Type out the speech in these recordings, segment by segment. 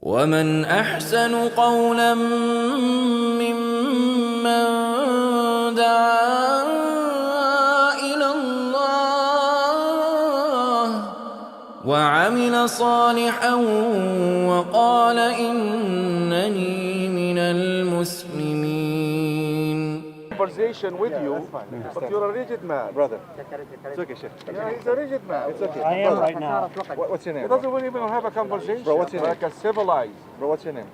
ومن أحسن قولا ممن دعا إلى الله وعمل صالحا وقال إنني من المسلمين. Conversation with you, but you're a rigid man. Brother, it's okay, Sheikh. Yeah, he's a rigid man. It's okay. I am right now. What's your name? He doesn't even have a conversation. Bro, what's your name? Like a civilized. Bro, what's your name?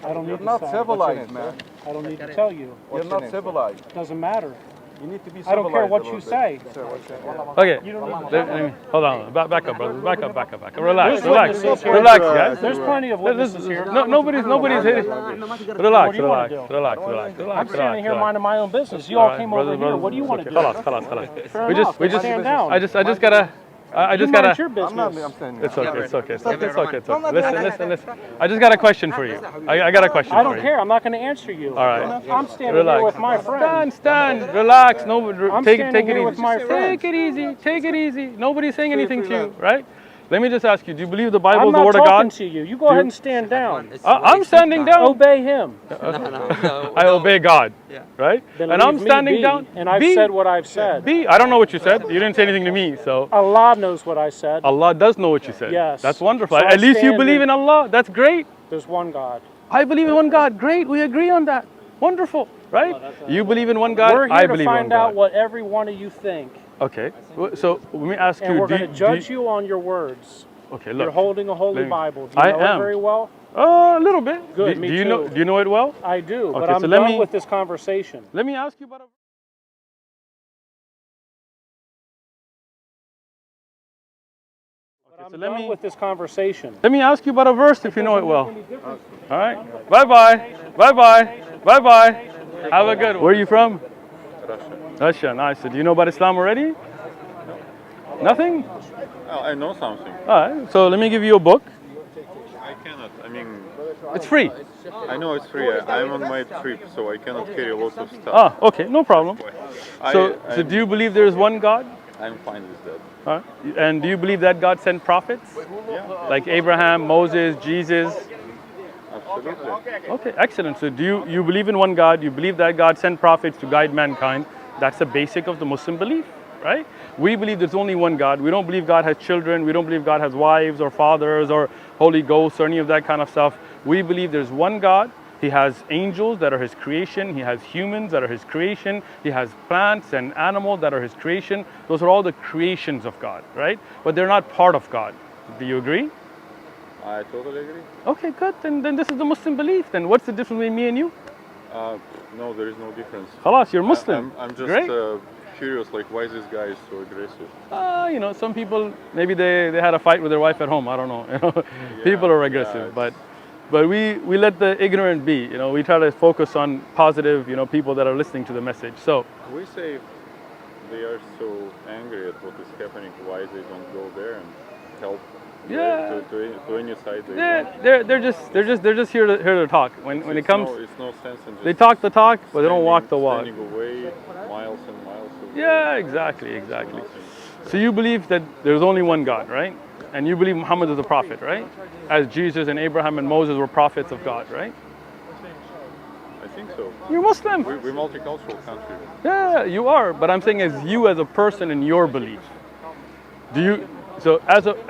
I don't need You're to not say. civilized, man. I don't need to tell you. You're What's your not name? civilized. Doesn't matter. You need to be I civilized. don't care what a you little say. bit. Sir, what's your name? Okay, You don't need let me, hold on. Back up, brother. Back up. Relax, There's relax, witnesses here. relax, guys. There's plenty of witnesses here. Nobody's hitting. Relax, What do you wanna relax, do? relax. I'm standing here minding my own business. You all came over here. What do you want to do? خلاص. Fair enough. Stand down. I just gotta. I just You mind gotta. your I'm business. saying It's okay. Listen. I just got a question for you. I got a question I for don't you. care. I'm not going to answer you. All right. I'm standing Relax. here with my friends. Stand. Relax. No, I'm take standing it here easy. with my friends. Take it easy. Nobody's saying anything to you, right? Let me just ask you. Do you believe the Bible I'm is the not word of talking God? to you. You go ahead and stand down. I'm standing down. Obey him. I obey God, right? Then And leave I'm me standing be, down. And I've Be. said what I've said. B, I don't know what you said. You didn't say anything to me, so Allah knows what I said. Allah does know what you said. Yes. That's wonderful. So I At least you stand believe in- in Allah. That's great. There's one God. I believe in one God. Great. We agree on that. Wonderful, right? You believe in one God. We're I here to believe in one find out God. what every one of you think. Okay. So let me ask And you. we're going to judge you on your words. Okay, You're look. holding a holy Let me- Bible. Do you I know am. it very well? A little bit. Good, Do me you too. know? Do you know it well? I do, but Okay, I'm so let done me- with this conversation. Let me ask you about a. But I'm so done with this conversation. Let me ask you about a verse if you know it well. All right. Bye-bye. Have a good one. Where are you from? Russia. Nice. So do you know about Islam already? Nothing? Oh, I know something. All right. So let me give you a book. I cannot. I mean, It's free. I know it's free. I'm on my trip, so I cannot carry lots of stuff. Ah, okay. No problem. So do you believe there is one God? I'm fine with that. All right. And do you believe that God sent prophets? Yeah, Like Abraham, Moses, Jesus? absolutely. Okay, excellent. So do you believe in one God? You believe that God sent prophets to guide mankind? That's the basic of the Muslim belief, right? We believe there's only one God. We don't believe God has children. We don't believe God has wives or fathers or Holy Ghosts or any of that kind of stuff. We believe there's one God. He has angels that are his creation. He has humans that are his creation. He has plants and animals that are his creation. Those are all the creations of God, right? But they're not part of God. Do you agree? I totally agree. Okay, good. Then this is the Muslim belief. Then what's the difference between me and you? No, there is no difference. Khalas, you're Muslim. I'm just Great. curious, like, why this guy is so aggressive? Some people, maybe they had a fight with their wife at home. I don't know. People are aggressive, but we let the ignorant be. We try to focus on positive, people that are listening to the message. So We say they are so angry at what is happening, why they don't go there and help Yeah. to any side they want. they're just here to talk. When it comes, It's no sense in just they talk the talk, but they don't walk the walk. standing away miles and miles. Yeah, exactly. So you believe that there's only one God, right? And you believe Muhammad is a prophet, right? As Jesus and Abraham and Moses were prophets of God, right? I think so. You're Muslim. We're multicultural country. Yeah, you are. But I'm saying as you as a person in your belief.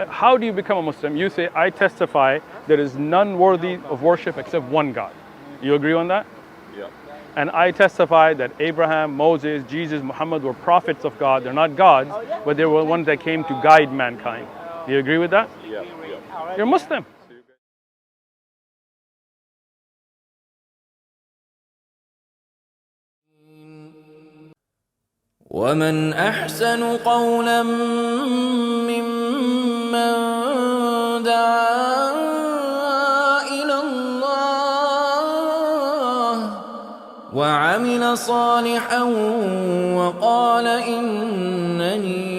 How do you become a Muslim? You say, I testify there is none worthy of worship except one God. You agree on that? Yeah. And I testify that Abraham, Moses, Jesus, Muhammad were prophets of God. They're not gods, but they were ones that came to guide mankind. Do you agree with that? Yeah. You're Muslim. ومن أحسن قولا ممن دعا إلى الله وعمل صالحا وقال إنني